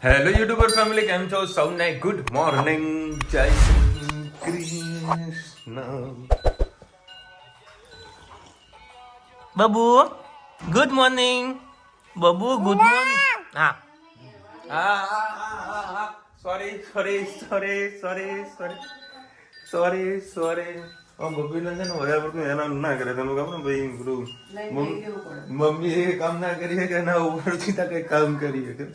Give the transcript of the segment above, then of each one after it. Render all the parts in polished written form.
Hello YouTuber family, કેમ છો? સૌને ગુડ મોર્નિંગ, જય Shri Krishna. Babu good morning. Babu good morning. હા હા sorry sorry sorry sorry sorry sorry sorry. બબીને છે ને વધારે પડતું હેરાન ના કરે. તમે ખબર ને ભાઈ, પેલું મમ્મી એ કામ ના કરી કે ના ઉપરથી કઈ કામ કરી શકે.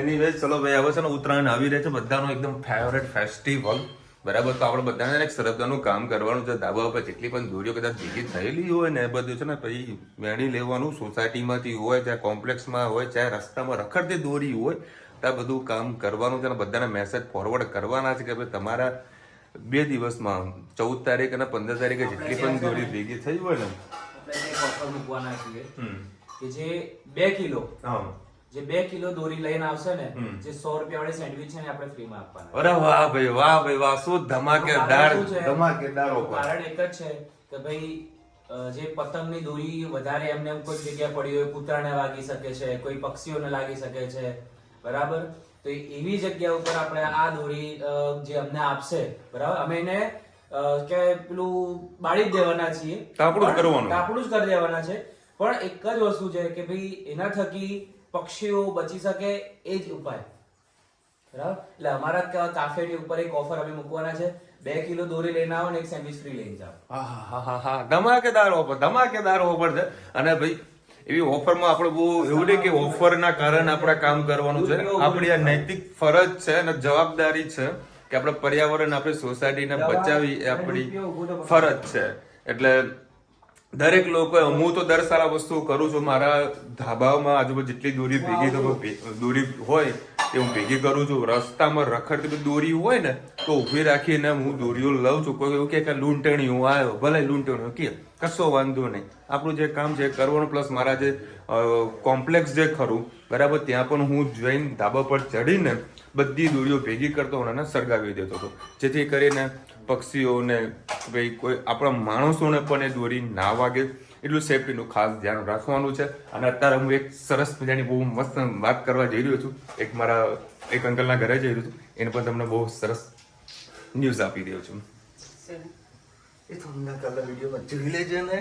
એનીવેઝ, ચલો ભાઈ, હવે છે ને ઉત્તરાયણ આવી રહે છે, બધાનો એકદમ ફેવરેટ ફેસ્ટિવલ. બરાબર, તો આપણે બધાને એક શ્રદ્ધાનું કામ કરવાનું છે. ધાબા ઉપર જેટલી પણ દોરીઓ કદાચ ભેગી થયેલી હોય ને, એ બધું છે ને પછી વેણી લેવાનું. સોસાયટીમાંથી હોય, ચાહે કોમ્પ્લેક્સમાં હોય, ચાહે રસ્તામાં રખડતી દોરી હોય, તો આ બધું કામ કરવાનું છે. અને બધાને મેસેજ ફોરવર્ડ કરવાના છે કે ભાઈ તમારા 2 દિવસમાં 14 તારીખ અને 15 તારીખે જેટલી પણ દોરી ભેગી થઈ હોય ને, ઓફર મૂકવાના છીએ કે જે 2 કિલો જે 2 કિલો દોરી લઈને આવશે ને, જે 100 રૂપિયા વાળી સેન્ડવિચ છે ને, આપણે ફ્રીમાં આપવાના. અરે વાહ ભાઈ, વાહ ભાઈ, વાહ! શું ધમાકેદાર ધમાકેદાર ઓફર. કારણ એક જ છે કે ભાઈ, જે પતંગની દોરી વધારે એમને એમ કોઈ જગ્યા પડી હોય, કૂતરાને વાગી શકે છે, કોઈ પક્ષીઓને લાગી શકે છે, બરાબર? તો એવી જગ્યા ઉપર આપણે આ દોરી જે અમને આપશે, બરાબર, અમે એને કે પેલું બાળી જ દેવાના છીએ, કાપડું જ કરી દેવાના છે. પણ એક જ વસ્તુ છે કે ભાઈ, એના થકી પક્ષીઓ બચી શકે, એ જ ઉપાય, બરાબર? એટલે અમારા કાફેની ઉપર એક ઓફર અમે મૂકવાના છે. 2 કિલો દોરી લઈને આવો ને એક સેન્ડવિચ ફ્રી લઈને જાઓ. હા, ધમાકેદાર ઓફર છે. અને ભાઈ, એવી ઓફરમાં આપણે બહુ એવું નહીં કે ઓફરના કારણે આપણે કામ કરવાનું છે. આપણી આ નૈતિક ફરજ છે અને જવાબદારી છે કે આપણે પર્યાવરણ, આપણી સોસાયટીને બચાવી એ આપણી ફરજ છે. એટલે દરેક લોકો, હું તો દર સારા વસ્તુ કરું છું. મારા ધાબામાં આજુબાજુ જેટલી દોરી દોરી હોય એ હું ભેગી કરું છું. રસ્તામાં રખડતી દોરી હોય ને, તો ઉભી રાખીને હું દોરીઓ લઉં છું. કોઈ એવું કે લૂંટણી હું આવ્યો, ભલે લૂંટણી કે કશો વાંધો નહીં. આપણું જે કામ છે કરવાનું. પ્લસ મારા જે કોમ્પ્લેક્સ જે ખરું, બરાબર, ત્યાં પણ હું જઈને ધાબા પર ચડીને બધી દોરીઓ ભેગી કરતો અને સળગાવી દેતો હતો, જેથી કરીને પક્ષીઓને, ભાઈ, કોઈ આપણા માણસોને પણ એ દોરી ના વાગે. એટલું સેફટીનું ખાસ ધ્યાન રાખવાનું છે. અને અત્યારે હું એક સરસ મજાની બહુ મસ્ત વાત કરવા જઈ રહ્યો છું. મારા એક અંકલના ઘરે જઈ રહ્યો છું. એને પણ તમને બહુ સરસ ન્યૂઝ આપી રહ્યો છું. એ તમને કાલે વિડીયોમાં જોઈ લેજો ને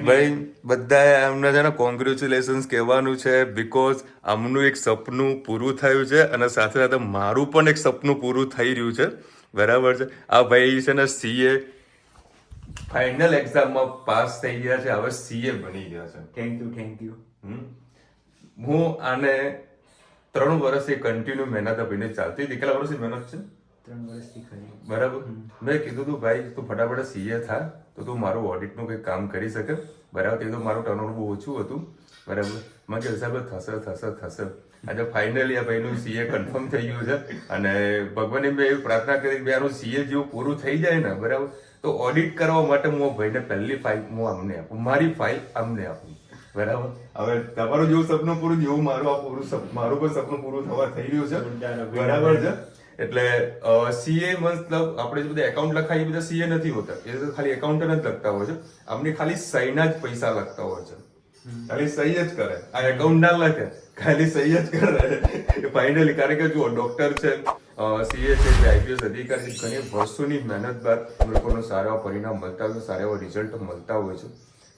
ભાઈ. બધાએ અમને છે ને કોંગ્રેચ્યુલેશન્સ કહેવાનું છે, બીકોઝ આમનું એક સપનું પૂરું થયું છે અને સાથે સાથે મારું પણ એક સપનું પૂરું થઈ રહ્યું છે, બરાબર છે. આ ભાઈ છે ને CA ફાઇનલ એક્ઝામમાં પાસ થઈ ગયા છે, હવે CA બની ગયા છે. Thank you. હું આને 3 વર્ષથી કન્ટિન્યુ મહેનત આપીને ચાલતી હતી. કેટલા વર્ષથી મહેનત છે? 3 વર્ષથી ખરી, બરાબર. મેં કીધું તું ભાઈ, તું ફટાફટ CA થાય તો તું મારું ઓડિટનું કંઈક કામ કરી શકે, બરાબર. તે તો મારું ટર્નઓવર બહુ ઓછું હતું, બરાબર. મને કે હિસાબે થશે. આજે ફાઇનલી આ ભાઈનું CA કન્ફર્મ થઈ ગયું છે. અને ભગવાનને મેં એવી પ્રાર્થના કરી કે આનું CA જેવું પૂરું થઈ જાય ને, બરાબર, તો ઓડિટ કરવા માટે હું ભાઈને પહેલી ફાઇલ હું અમને આપું, મારી ફાઇલ અમને આપું, બરાબર. હવે તમારું જેવું સપનું પૂરું, જેવું મારું પણ સપનું પૂરું થવા થઈ રહ્યું છે, બરાબર છે. એટલે CA મતલબ આપણે જે બધા એકાઉન્ટ લખાય એ બધા CA નથી હોતા. એ તો ખાલી એકાઉન્ટન્ટ જ લખતા હોય છે. આમની ખાલી સહીના જ પૈસા લખતા હોય છે, ખાલી સહી જ કરે. આ એકાઉન્ટ ના લખે, ખાલી સહી જ કરે ફાઇનલી. કારણ કે જુઓ, ડોક્ટર છે, CA છે, IPS અધિકારી, ઘણી વર્ષોની મહેનત બાદ લોકોને સારા પરિણામ મળતા હોય છે, સારા એવા રિઝલ્ટ મળતા હોય છે.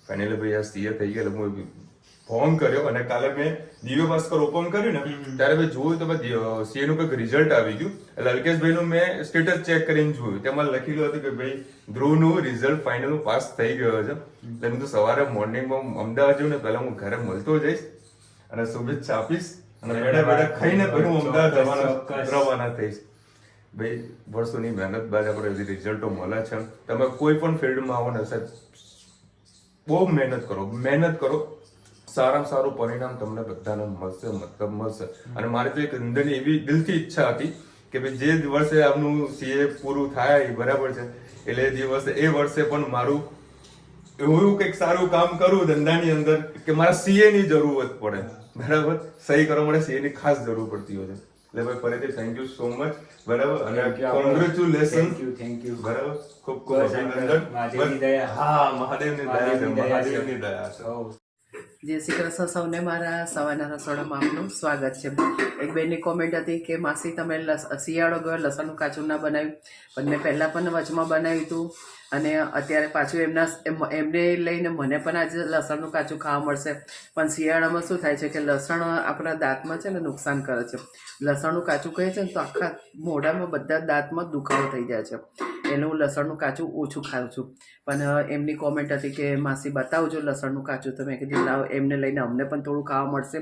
ફાઇનલી ભાઈ આ CA થઈ ગયા. હું ફોન કર્યો અને કાલે મેં દિવ્ય ભાસ્કર ઓપન કર્યું ને, ત્યારે મેં જોયું તો CA નું કંઈક રિઝલ્ટ આવી ગયું. એટલે અલ્કેશભાઈનું મેં સ્ટેટસ ચેક કરીને જોયું, તેમાં લખેલું હતું કે ભાઈ ધ્રુવનું રિઝલ્ટ ફાઇનલ પાસ થઈ ગયો છે. એટલે હું તો સવારે મોર્નિંગમાં અમદાવાદ જઉં ને, પહેલા હું ઘરે મળતો જઈશ અને શુભેચ્છા આપીશ અને બેઠા ખાઈને પછી હું અમદાવાદ રવાના થઈશ. ભાઈ, વર્ષોની મહેનત બાદ આપણે રિઝલ્ટો મળે છે. તમે કોઈ પણ ફિલ્ડમાં આવો ને સાહેબ, બહુ મહેનત કરો, સારામાં સારું પરિણામ તમને બધાને મળશે. અને મારી તો એક અંદરની એવી દિલથી ઈચ્છા હતી કે ભાઈ જે વર્ષે આમનું CA પૂરું થાય, બરાબર છે, એટલે એ વર્ષે પણ મારું એવું કંઈક સારું કામ કરું ધંધાની અંદર કે મારા CA ની જરૂરત પડે, બરાબર. સહી કરવા માટે CA ની ખાસ જરૂર પડતી હોય છે. એટલે ભાઈ ફરીથી થેન્ક યુ સો મચ, બરાબર. અને કોંગ્રેચ્યુલેશન, થેન્ક યુ, બરાબર. ખૂબ અભિનંદન. મહાદેવની દયા. હા, મહાદેવની દયા છે. જય શ્રી કૃષ્ણ સૌને મારા સવારના રસોડામાં આપનું સ્વાગત છે. એક બેનની કોમેન્ટ હતી કે માસી તમે શિયાળો ગયો લસણનું કાચું ના બનાવ્યું, પણ મેં પહેલાં પણ વચમાં બનાવ્યું હતું અને અત્યારે પાછું એમને લઈને મને પણ આજે લસણનું કાચું ખાવા મળશે. પણ શિયાળામાં શું થાય છે કે લસણ આપણા દાંતમાં છે ને નુકસાન કરે છે. લસણનું કાચું કહે છે ને તો આખા મોઢામાં બધા દાંતમાં દુખાવો થઈ જાય છે. એટલે હું લસણનું કાચું ઓછું ખાઉં છું. પણ એમની કોમેન્ટ હતી કે માસી બતાવજો લસણનું કાચું, તો મેં કીધું લાવ એમને લઈને અમને પણ થોડું ખાવા મળશે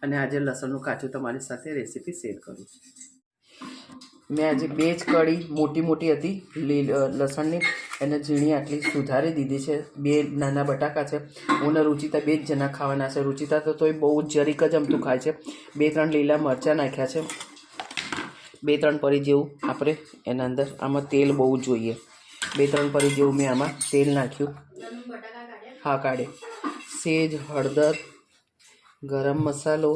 અને આજે લસણનું કાચું તમારી સાથે રેસીપી શેર કરું. મેં આજે 2 જ કળી મોટી મોટી હતી લસણની, એને ઝીણી આટલી સુધારી દીધી છે. 2 નાના બટાકા છે. હું ને રુચિતા 2 જ જણા ખાવાના છે. રુચિતા તો તોય બહુ જ જરીક જ અમતું ખાય છે. 2-3 લીલા મરચાં નાખ્યા છે. 2-3 પરી જેવું આપણે એના અંદર, આમાં તેલ બહુ જોઈએ. 2-3 પરી જેવું મેં આમાં તેલ નાખ્યું. હા કાઢે. સેજ હળદર, ગરમ મસાલો,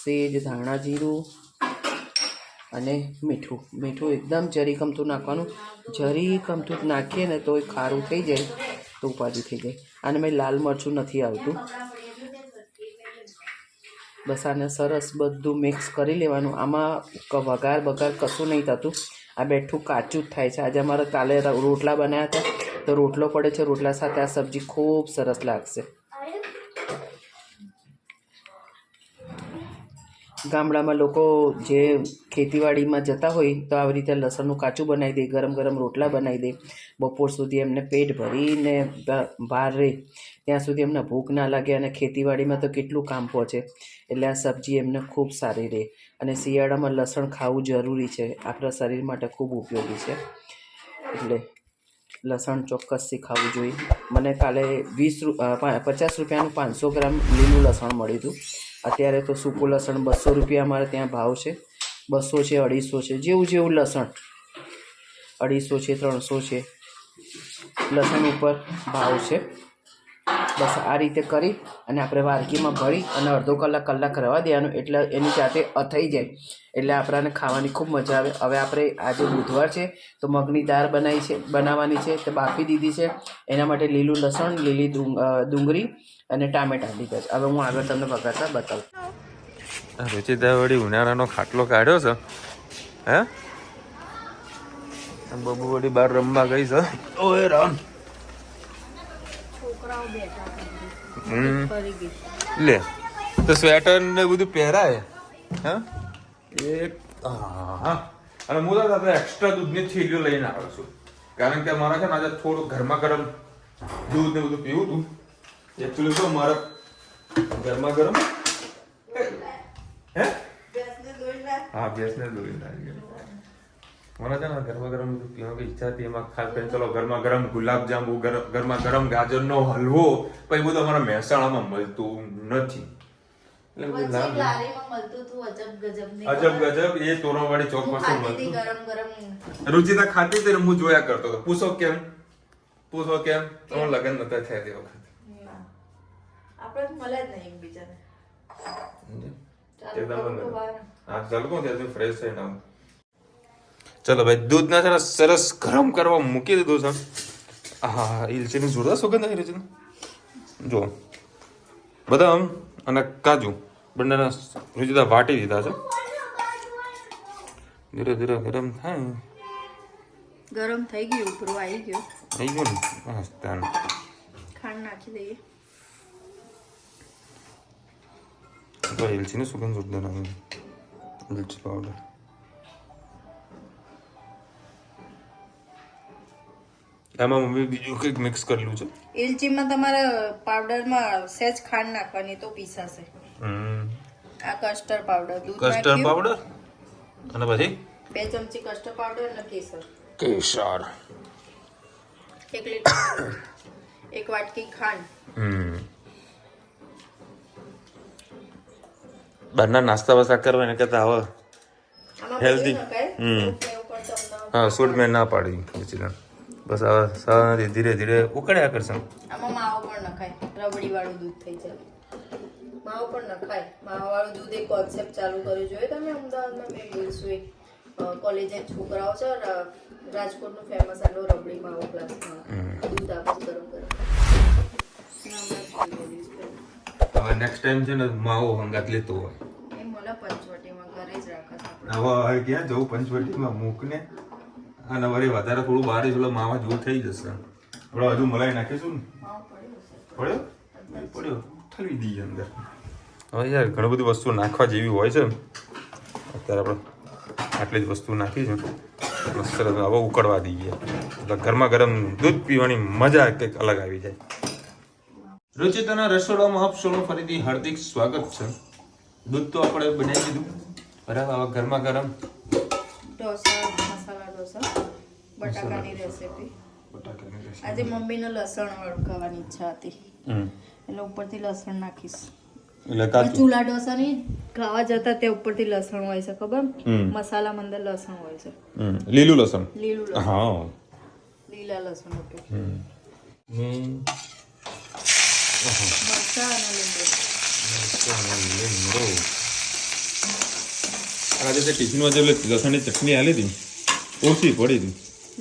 સેજ ધાણા જીરું અને મીઠું એકદમ જરીક અમથું નાખવાનું. જરીક અમથું નાખીએ ને તો એ ખારું થઈ જાય તો ઉપાધિ થઈ જાય. અને મેં લાલ મરચું નથી આવતું. બસ આને સરસ બધું મિક્સ કરી લેવાનું. આમાં વઘાર કશું નહીં થતું. આ બેઠું કાચું જ થાય છે. આજે અમારે કાલે રોટલા બનાવ્યા હતા તો રોટલો પડે છે. રોટલા સાથે આ સબ્જી ખૂબ સરસ લાગશે. ગામડામાં લોકો જે ખેતીવાડીમાં જતા હોય તો આવી રીતે લસણનું કાચું બનાવી દે, ગરમ ગરમ રોટલા બનાવી દે. બપોર સુધી એમને પેટ ભરીને બહાર રહે ત્યાં સુધી એમને ભૂખ ના લાગે અને ખેતીવાડીમાં તો કેટલું કામ પહોંચે. એટલે આ સબ્જી એમને ખૂબ સારી રહે. અને શિયાળામાં લસણ ખાવું જરૂરી છે, આપણા શરીર માટે ખૂબ ઉપયોગી છે. એટલે લસણ ચોક્કસથી ખાવું જોઈએ. મને કાલે 50 રૂપિયાનું 500 ગ્રામ લીલું લસણ મળ્યું હતું. અત્યારે તો સૂકું લસણ 200 રૂપિયા અમારે ત્યાં ભાવ છે. 200 છે, 250 છે, જેવું લસણ 250 છે, 300 છે, લસણ ઉપર ભાવ છે. બસ આ રીતે કરી અને આપણે વાડકીમાં ભરી અને અડધો કલાક રવા દેવાનું, એટલે એની જાતે અથઈ જાય, એટલે આપણાને ખાવાની ખૂબ મજા આવે. હવે આપણે આજે બુધવાર છે તો મગની દાળ બનાવવાની છે, તો બાફી દીધી છે. એના માટે લીલું લસણ, લીલી ડુંગળી અને ટામેટાં લીધા છે. હવે હું આગળ તમને વઘારતા બતાવું. રુચિતા વળી ઉનાળાનો ખાટલો કાઢ્યો છે. હે બબુ વળી બહાર રમવા ગઈ છે. ઓય રામ લે તો સ્વેટર ને બધું પહેરાય. હા અને હું તો એક્સ્ટ્રા દૂધની થેલીઓ લઈને આવ્યો છું, કારણ કે મારા છે ને આજે થોડું ગરમા ગરમ દૂધ ને બધું પીવું હતું. એકચ્યુઅલી તો મારા ગરમા ગરમ હે હા ભેંસને દોઈ નાખી. મને છે ને ગરમા ગરમ બધું પીવાની ઈચ્છા હતી. એમાં ખાસ કરીને ચલો ગરમા ગરમ ગુલાબજાંબુ, ગરમા ગરમ ગાજરનો હલવો, પછી બધું અમારા મહેસાણામાં મળતું નથી. અજબ ગજબ એ તોરણવાળી ચોક પાસે મળતું. રુચિતા ખાતી હતી ને હું જોયા કરતો હતો. પૂછો કેમ તમારું લગ્ન નતા થયા તે વખત. આપણે મળે જ નહીં એકબીજાને. હા ચાલો કોણ છે ફ્રેશ થઈને આવું. ચલો ભાઈ દૂધ ના છે ને સરસ ગરમ કરવા મૂકી દીધું છે. હા ઇલચીની જોરદાર સુગંધ આવી રહી છે. જો બદામ અને કાજુ બંનેના રુચિતા વાટી દીધા છે. ધીરે ધીરે ગરમ થાય. ગરમ થઈ ગયું, ઉપરું આવી ગયું. થઈ ગયું ને બસ તાન ખાંડ નાખી દઈએ. તો ઇલચીની સુગંધ જોરદાર આવી. ઇલચી પાવડર આમાં મમ્મી બીજું કંઈક મિક્સ કરેલું છે. ઇલચીમાં તમારે પાવડરમાં સહેજ ખાંડ નાખવાની તો પીસાશે. આ કસ્ટર્ડ પાવડર, દૂધ કસ્ટર્ડ પાવડર અને પછી 2 ચમચી કસ્ટર્ડ પાવડર અને કેસર. 1 લીટર 1 વાટકી ખાંડ. બહારના નાસ્તા વાસ્તા કરવા એને કહેતા હવે હેલ્ધી. હા સૂટ મેં ના પાડી બસ હવે ધીરે ધીરે ઉકળ્યા કરશે. આમાં માવો પણ નખાય, રબડી વાળું દૂધ થઈ જાય. માવો પણ નખાય. માવા વાળું દૂધ એક કોન્સેપ્ટ ચાલુ કર્યો જોઈએ તમે અમદાવાદમાં. મેં જોઈશું એક કોલેજે છોકરાઓ છે રાજકોટનું ફેમસ આટલો રબડી માવો ક્લાસમાં દૂધ આપે ગરમ ગરમ. હવે નેક્સ્ટ ટાઈમ છે ને માવો હંગાત લેતો હોય. એ મોલા પંચવટીમાં ઘરે જ રાખે છે આપણે. હવે ક્યાં જવું પંચવટીમાં મૂકને અને વળી વધારે થોડું બહાર પેલો માવા જેવું થઈ જશે. આપણે હજુ મલાઈ નાખીશું ને. માવો પડ્યો છે. પડ્યો પડ્યો ઠલવી દઈએ અંદર. હવે યાર ઘણી બધી વસ્તુ નાખવા જેવી હોય છે. અત્યારે આપણે આટલી જ વસ્તુ નાખી છે સરસ. હવે ઉકળવા દઈએ એટલે ગરમા ગરમ દૂધ પીવાની મજા કંઈક અલગ આવી જાય. રુચિતાના રસોડામાં આપ સૌનું ફરીથી હાર્દિક સ્વાગત છે. દૂધ તો આપણે બનાવી દીધું બરાબર. હવે ગરમા ગરમ ઢોસા, મસાલા ઢોસા, બટાકાની રેસીપી. આજે મમ્મીને લસણ વાળું ખાવાની ઈચ્છા હતી એટલે ઉપરથી લસણ નાખીશ. એટલે પણ ચૂલા ઢોસા ની ખાવા જતા તે ઉપરથી લસણ હોય છે ખબર? મસાલા અંદર લસણ હોય છે. લીલું લસણ. લીલું લસણ. હા લીલા લસણ હતું. મરચાં અને લીંબુ. આજે તે ટિફિનમાં જે લસણની ચટણી આલી હતી ઓછી પડી હતી.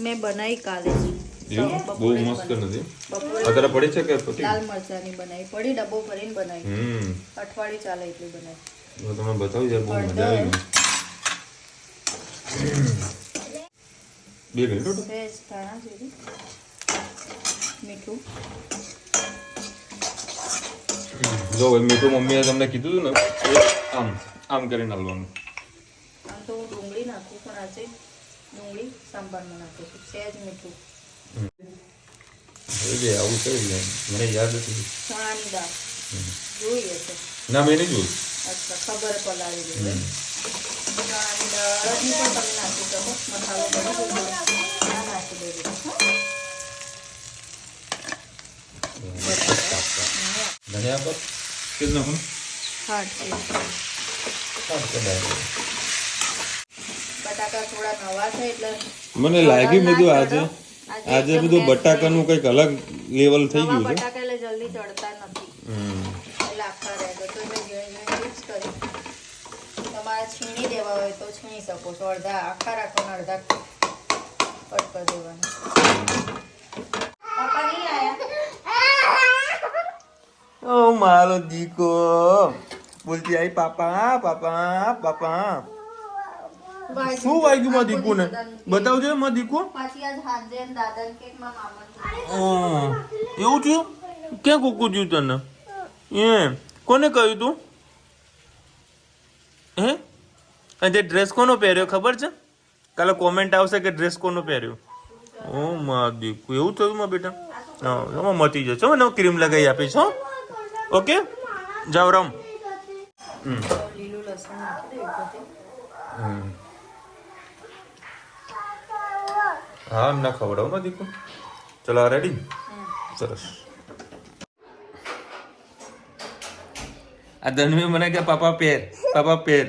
મેં બનાવી કાલે જ. એવું બહુ મસ્ત નથી. બપોરે અત્યારે પડી છે કે પતી? લાલ મરચાંની બનાવી પડી, ડબ્બો ભરીને બનાવી. અઠવાડિયું ચાલે એટલી બનાવી. હું તમને બતાવું યાર બહુ મજા આવી ગઈ. 2 મિનિટ સહેજ ધાણા જીરું, મીઠું. જો મીઠું મમ્મીએ તમને કીધું હતું ને એ આમ આમ કરીને હલવાનું. આમ તો હું ડુંગળી નાખું પણ આજે ડુંગળી સાંભારમાં નાખું છું. સહેજ મીઠું. આવું કઈ જાય મને યાદ નથી. ચણાની દાળ જોઈ હશે. ના મેં નહીં જોયું. અચ્છા, ખબર પલાળી દીધી. ચણાની દાળ ની પણ તમે નાખી શકો. મસાલો બની ગયો આ નાખી દેજો. ધનિયા પત કેટલું નાખું? હા, બટાકા થોડા નવા છે એટલે મને લાગ્યું બધું આજે બધું બટાકાનું કંઈક અલગ લેવલ થઈ નવા ગયું છે. બટાકા એટલે જલ્દી ચડતા નથી એટલે આખા રહે તો મેં ઝીણી મિક્સ કરી. તમારે છીણી દેવા હોય તો છીણી શકો છો. અડધા આખા રાખવાના, અડધા કટ કરી દેવાના. પાપા નહીં આયા? ઓ મારો દીકો બોલતી આવી પાપા પાપા પાપા. શું વાગ્યું માં દીકુ ને બતાવજો માં દીકુ. પાછી આજ હાંજે દાદા કેકમાં મામા એવું થયું? ક્યાં કૂકું થયું તને? કોને કહ્યું તું? હે અને તે ડ્રેસ કોનો પહેર્યો ખબર છે? કાલે કોમેન્ટ આવશે કે ડ્રેસ કોનો પહેર્યો. ઓ માં દીકુ એવું થયું માં બેટા? હા મટી જશે હો ને ક્રીમ લગાવી આપીશ હો. ઓકે જાઓ રમ. લીલું લસણ નાખી દે ઉપરથી. હા ના ખવડાવ માં દીકુ. ચલો રેડી સરસ. આ ધનવી મને કે પાપા પહેર પાપા પહેર.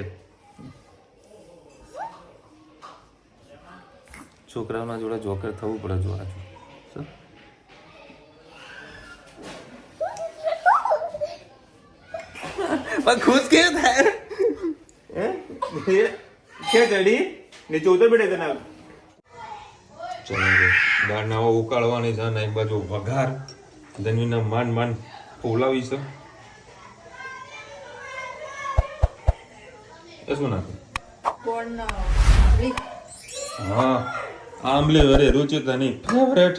છોકરાઓના જોડે જોકર થવું પડે જો આ પણ ખુશ કે થાય કે ચડી નીચે ઉતર બેઠે તને. ચલો દાળના ઉકાળવાની છે ને એક બાજુ વઘાર ધનવીના માંડ માંડ ફોલાવી છે. એ શું નાખે? કોર્ન હા આંબલે અરે રુચિતાની ફેવરેટ.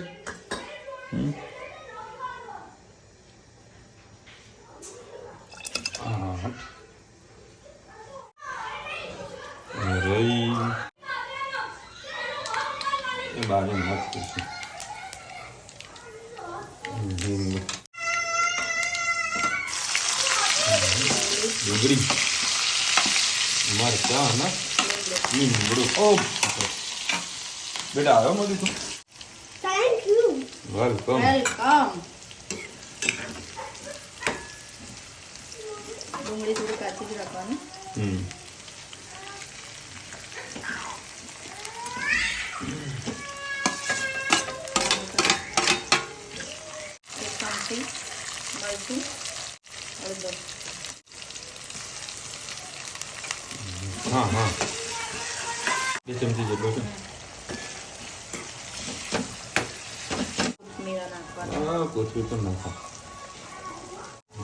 બાજુ મસ્ત છે. ડુંગળી મરચા ને લીમડું. ઓ બેટા આવ્યો મોદી તું? Thank you. વેલકમ. ડુંગળી થોડી કાચી જ રાખવાની. મરચું, હળદર. હા હા 2 ચમચી જેટલો છે. મીરા નાખવાના. હા કોથમીર પણ નાખો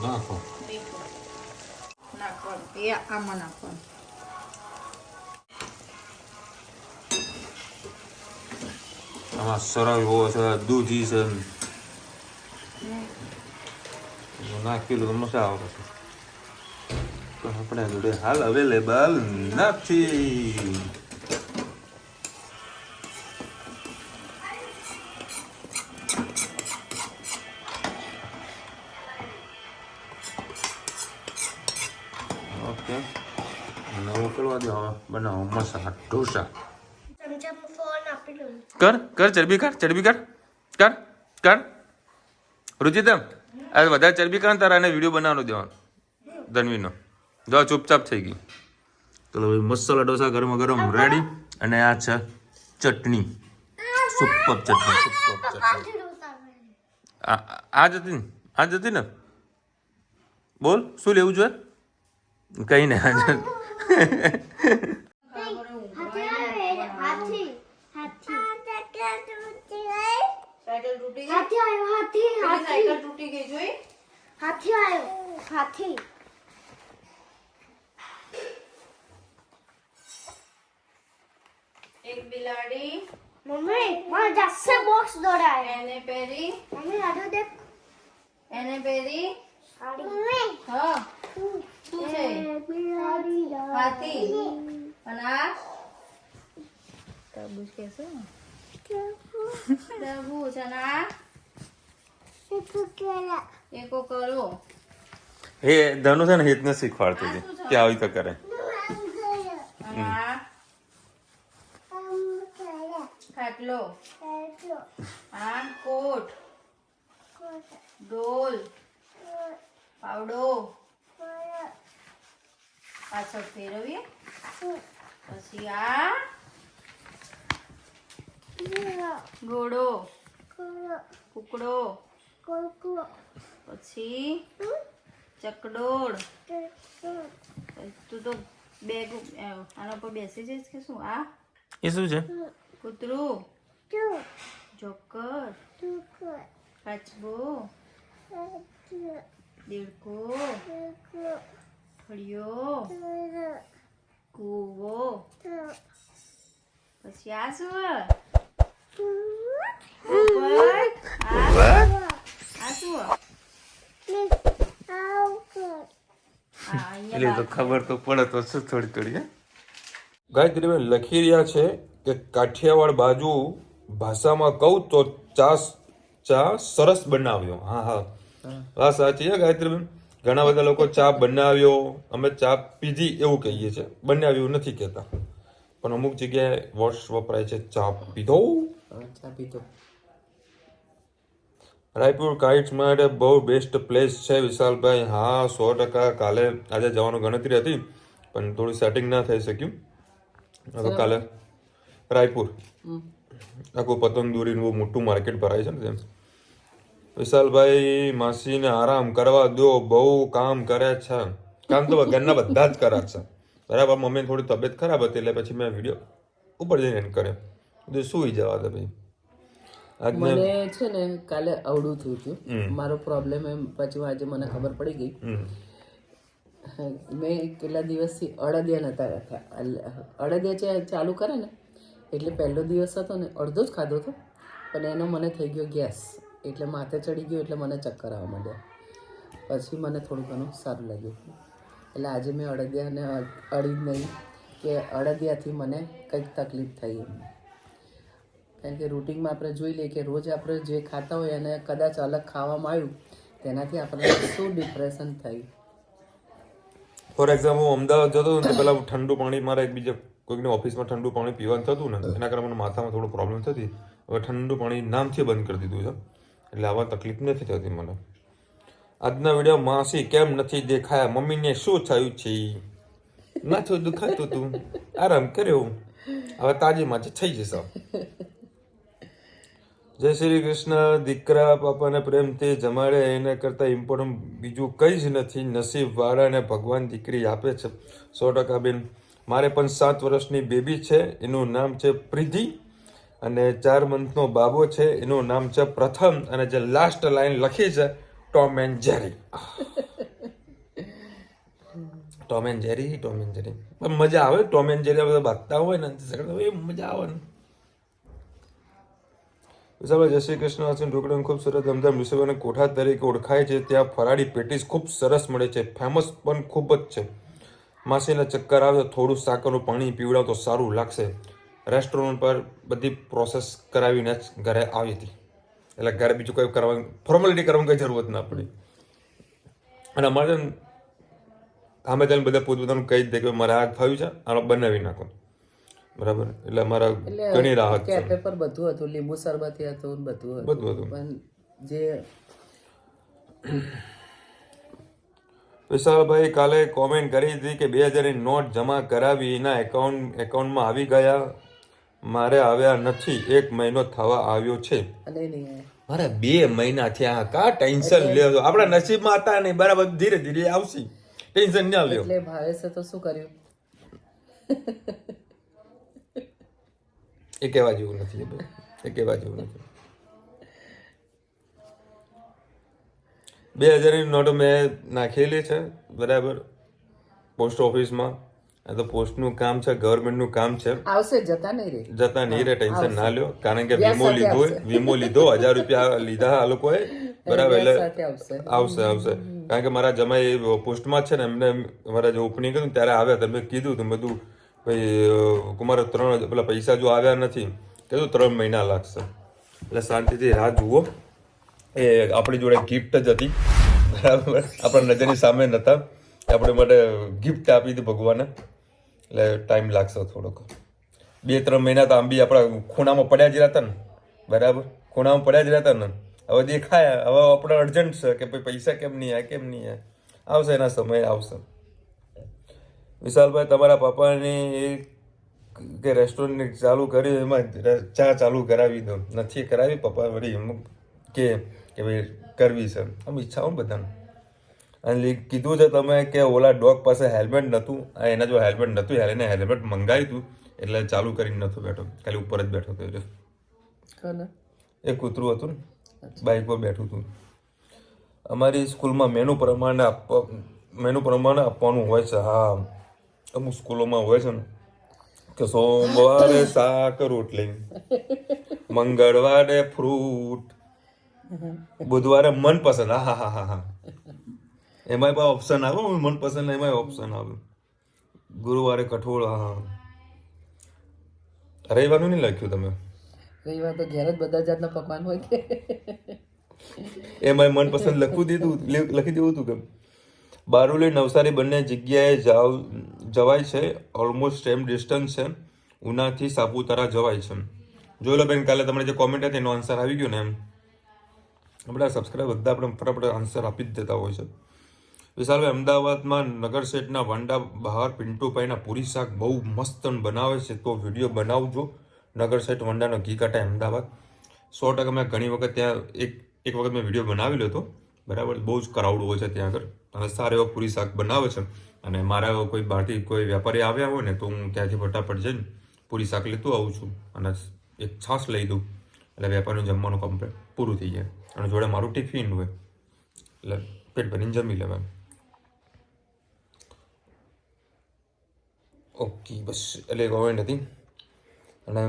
નાખો. મીઠું. એ આમાં નાખવાનું. આમાં સરાવો છે, દૂધી છે, નાખેલું મજા આવે છે. તો આપણે જોડે હાલ અવેલેબલ નથી. ઓકે, નવું કરવા દો. હવે બનાવો મસાલા ઢોસા. કર કર ચરબી કર, ચરબી કર, કર કર. રુચિતમ આ વધારે ચરબી કર ને તારા એને વિડીયો બનાવવાનો દેવાનો ધનવીનો. જો ચૂપચાપ થઈ ગઈ. ચલો ભાઈ, મસાલા ઢોસા ગરમ ગરમ રેડી. અને આ છે ચટણી, સુપર ચટણી, સુપર ચટણી. આ જતી ને, આ જતી ને. બોલ શું લેવું જોઈએ? કઈ ને સાયકલ તૂટી ગઈ. સાયકલ તૂટી ગઈ જોઈ. હાથી આવ્યો હાથી એક બિલાડી મમ્મી મને જાસ્સે બોક્સ દોડાય એને પહેરી. મમ્મી આડો દેખ એને પહેરી. મમ્મી હા શું છે? બિલાડી હાથી. અને આ તરબૂચ કેસો તરબૂચ. અને આ એકો કરો. એ ધનુ છે ને હિતને શીખવાડતી હતી કે આવી રીતે કરે. અને આ ખાટલો. આ કોટ. ડોલ. પાવડો. પાછળ ફેરવીએ. પછી આ ઘોડો. કુકડો. પછી ચકડોળ. તું તો બેગ આના પર બેસી જઈશ કે શું? આ એ શું છે? કૂતરું. જોકર. કાચબો. દેડકો. ફળિયો. કૂવો. પછી આ શું? ઉપર. આ શું? એટલે તો ખબર તો પડે તો શું થોડી થોડી. ગાયત્રીબેન લખી રહ્યા છે કે કાઠિયાવાડ બાજુ ભાષામાં કહું તો ચા સરસ બનાવ્યો. હા હા હા, સાચી છે ગાયત્રીબેન. ઘણા બધા લોકો ચા બનાવ્યો, અમે ચા પીધી એવું કહીએ છીએ, બનાવ્યું નથી કહેતા. પણ અમુક જગ્યાએ વર્ષ વપરાય છે ચા પીધો. ચા પીધો. રાયપુર કાઇટ્સ માટે બહુ બેસ્ટ પ્લેસ છે વિશાલભાઈ. હા 100%. કાલે આજે જવાનું ગણતરી હતી પણ થોડું સેટિંગ ના થઈ શક્યું. હવે કાલે રાયપુર આખું પતંગ દોરીનું બહુ મોટું માર્કેટ ભરાય છે ને તેમ. વિશાલભાઈ માસીને આરામ કરવા દો, બહુ કામ કરે છે. કામ તો ઘરના બધા જ કરે છે બરાબર. મમ્મીને થોડી તબિયત ખરાબ હતી એટલે પછી મેં વિડીયો ઉપર જઈને કરે બધું સુઈ જવા દે ભાઈ. મને છે ને કાલે અવળું થયું હતું. મારો પ્રોબ્લેમ એમ પછી આજે મને ખબર પડી ગઈ. મેં કેટલા દિવસથી અડદિયા નતા રાખ્યા. અડદિયા ચાલુ કરે ને એટલે પહેલો દિવસ હતો ને અડધો જ ખાધો હતો પણ એનો મને થઈ ગયો ગેસ. એટલે માથે ચડી ગયો એટલે મને ચક્કર આવવા માંડ્યા. પછી મને થોડું ઘણું સારું લાગ્યું. એટલે આજે મેં અડદિયાને અડી જ નહીં કે અડદિયાથી મને કંઈક તકલીફ થઈ એમ. કારણ કે રૂટિનમાં આપણે જોઈ લઈએ કે રોજ આપણે જે ખાતા હોય અને કદાચ અલગ ખાવામાં આવ્યું તેનાથી આપણને શું ડિપ્રેશન થાય. ફોર એક્ઝામ્પલ હું અમદાવાદ જતો હતો ને પેલા ઠંડુ પાણી મારે એકબીજા કોઈકની ઓફિસમાં ઠંડુ પાણી પીવાનું થતું ને એના કારણે મને માથામાં થોડું પ્રોબ્લેમ થતી. હવે ઠંડુ પાણી નામથી બંધ કરી દીધું છે એટલે આવા તકલીફ નથી થતી મને. આજના વિડીયો માસી કેમ નથી દેખાયા? મમ્મીને શું થયું છે? માથું દુખાતું હતું, આરામ કર્યો, હવે તાજી માજી થઈ જશે. જય શ્રી કૃષ્ણ. દીકરા પાપાને પ્રેમથી જમાડે એના કરતાં ઇમ્પોર્ટન્ટ બીજું કંઈ જ નથી. નસીબ વાળાને ભગવાન દીકરી આપે છે. 100% બેન. મારે પણ 7 વર્ષની બેબી છે, એનું નામ છે પ્રિધિ. અને 4 મંથનો બાબો છે, એનું નામ છે પ્રથમ. અને જે લાસ્ટ લાઈન લખી છે Tom and Jerry. Tom and Jerry પણ મજા આવે. ટોમ એન્ડ જેરી બધા બાંધતા હોય ને એ મજા આવે ને. વિશાલભાઈ જય શ્રી કૃષ્ણ. અર્જુન ઢોકળાનું ખૂબ સરસ ધમધમ વિશ્વને કોઠા તરીકે ઓળખાય છે. ત્યાં ફરાળી પેટીસ ખૂબ સરસ મળે છે, ફેમસ પણ ખૂબ જ છે. માસીના ચક્કર આવે તો થોડું સાકરનું પાણી પીવડાવ તો સારું લાગશે. રેસ્ટોરન્ટ પર બધી પ્રોસેસ કરાવીને જ ઘરે આવી હતી, એટલે ઘરે બીજું કંઈ કરવાનું ફોર્માલિટી કરવાની કંઈ જરૂરત ના પડી. અને અમારે સામે તેને બધા પોતપોતાનું કહી જ દે કે મારે આ થયું છે, આનો બનાવી નાખો, બરાબર. એટલે અમારા ઘણી રાહત છે. કેફે પર બધું હતું, લીંબુ શરબતી હતું, બધું બધું પણ જે વિશાલભાઈ કાલે કોમેન્ટ કરી હતી કે 2000 ની નોટ જમા કરાવી એના એકાઉન્ટમાં આવી ગયા, મારે આવ્યા નથી. 1 મહિનો થવા આવ્યો છે. અને નહીં આયા. મારે 2 મહિના થયા. કા ટેન્શન લ્યો, આપણા નસીબમાં હતા નહીં, બરાબર. ધીરે ધીરે આવશે, ટેન્શન ના લ્યો. એટલે ભાવે છે તો શું કર્યું? એ કહેવા જેવું નથી, એ કહેવા જેવું નથી. 2000 ની નોટ મેં નાખેલી છે, બરાબર, પોસ્ટ ઓફિસમાં. આ તો પોસ્ટનું કામ છે, ગવર્મેન્ટનું કામ છે. આવશે, જતા નહીં રે. જતા નહીં રે, ટેન્શન ના લ્યો. કારણ કે વીમો લીધો, 1000 રૂપિયા લીધા આ લોકોએ, બરાબર. એટલે આવશે. કારણ કે મારા જમાઈ પોસ્ટમાં છે ને, એમને મારા જે ઓપનિંગ હતું ત્યારે આવ્યા. તમે કીધું તમે બધું ભાઈ કુમાર 3 પેલા પૈસા જો આવ્યા નથી, કીધું 3 મહિના લાગશે. એટલે શાંતિથી રાહ જુઓ. એ આપણી જોડે ગિફ્ટ જ હતી, બરાબર. આપણા નજરની સામે નતા, આપણે માટે ગિફ્ટ આપી હતી ભગવાને. એટલે ટાઈમ લાગશે થોડોક. 2-3 મહિના તો આમ બી આપણા ખૂણામાં પડ્યા જ રહેતા ને, બરાબર. ખૂણામાં પડ્યા જ રહેતા ને. હવે દેખાય, હવે આપણે અર્જન્ટ છે કે ભાઈ પૈસા કેમ નહીં આવે, આવશે, એના સમય આવશે. વિશાલભાઈ તમારા પપ્પાની કે રેસ્ટોરન્ટ ચાલુ કર્યું, એમાં ચા ચાલુ કરાવી દો. નથી કરાવી, પપ્પા વળી એમ કે ભાઈ કરવી છે. આમ ઈચ્છાઓ બધાને. અને કીધું છે તમે કે ઓલા ડોગ પાસે હેલ્મેટ નહોતું, એના જો હેલ્મેટ નહોતું, એને હેલ્મેટ મંગાવ્યું હતું, એટલે ચાલુ કરીને નહોતો બેઠો, ખાલી ઉપર જ બેઠો હતો. એ કૂતરું હતું ને, બાઇક પર બેઠું હતું. અમારી સ્કૂલમાં મેનુ પ્રમાણે આપવાનું હોય છે. હા, અમુક સ્કૂલોમાં હોય છે ને કે સોમવારે શાક રોટલી, મંગળવારે ફ્રૂટ, બુધવારે મનપસંદ. હા, એમાં પણ ઓપ્શન આવે, મનપસંદ એમાં ઓપ્શન આવે. ગુરુવારે કઠોળ. હા, રવિવારનું નહીં લખ્યું તમે? રવિવાર તો ઘેર જ બધા જાતના પકવાન હોય કે એમાં મનપસંદ લખી દેવું હતું કે બારડોલી નવસારી બંને જગ્યાએ જવાય છે. ઓલમોસ્ટ સેમ ડિસ્ટન્સ છે. ઉનાથી સાપુતારા જવાય છે. જોઈ લો બેન, કાલે તમારે જે કોમેન્ટ હતી એનો આન્સર આવી ગયો ને. એમ આપણા સબસ્ક્રાઈબ બધા આપણે ફટાફટ આન્સર આપી જ દેતા હોય છે. વિશાલભાઈ અમદાવાદમાં નગર સેટના વાંડા બહાર પિન્ટુભાઈના પૂરી શાક બહુ મસ્ત બનાવે છે, તો વિડીયો બનાવજો. નગર સેટ વંડાનો ઘી કાંટા અમદાવાદ. 100% મેં ઘણી વખત ત્યાં એક વખત મેં વિડીયો બનાવેલો હતો, બરાબર. બહુ જ ક્રાઉડ હોય છે ત્યાં આગળ, અને સારા એવા પૂરી શાક બનાવે છે. અને મારા કોઈ બહારથી કોઈ વેપારી આવ્યા હોય ને તો હું ત્યાંથી ફટાફટ જઈને પૂરી શાક લેતો આવું છું, અને એક છાશ લઈ દઉં, એટલે વેપારીનું જમવાનું કમ્પ્લીટ પૂરું થઈ જાય. અને જોડે મારું ટિફિન હોય, એટલે પેટ ભરીને જમી લેવાય. ઓકે, બસ એટલે કોમેન્ટ હતી. અને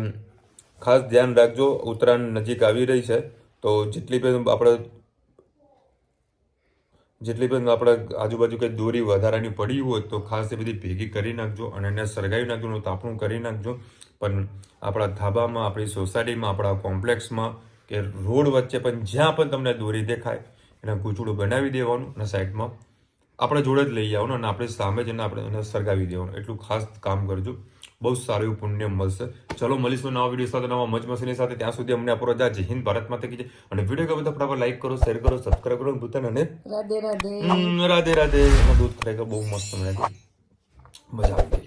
ખાસ ધ્યાન રાખજો, ઉત્તરાયણ નજીક આવી રહી છે, તો જેટલી પણ આપણે આજુબાજુ કંઈ દોરી વધારાની પડી હોય તો ખાસ એ બધી ભેગી કરી નાખજો, અને એને સળગાવી નાખજો, તાપણું કરી નાખજો. પણ આપણા ધાબામાં, આપણી સોસાયટીમાં, આપણા કોમ્પ્લેક્સમાં કે રોડ વચ્ચે પણ જ્યાં પણ તમને દોરી દેખાય એને ગૂંચડું બનાવી દેવાનું, અને સાઈડમાં આપણે જોડે જ લઈ આવવાનું, અને આપણે સામે જઈને આપણે એને સળગાવી દેવાનું. એટલું ખાસ કામ કરજો, બહુ સારું એવું પુણ્ય મળશે. ચલો મળીશું નવા વિડીયો સાથે, નવા મજ મસ્તીની સાથે. ત્યાં સુધી અમને આપણો જય હિન્દ, ભારત માતા કી જય. અને વિડીયો ગમે તો ફટાફટ લાઈક કરો, શેર કરો, સબસ્ક્રાઈબ કરો, ભૂતાન. અને રાધે રાધે. રાધે રાધે. દૂધ ખરેખર બહુ મસ્ત મળે, મજા આવી.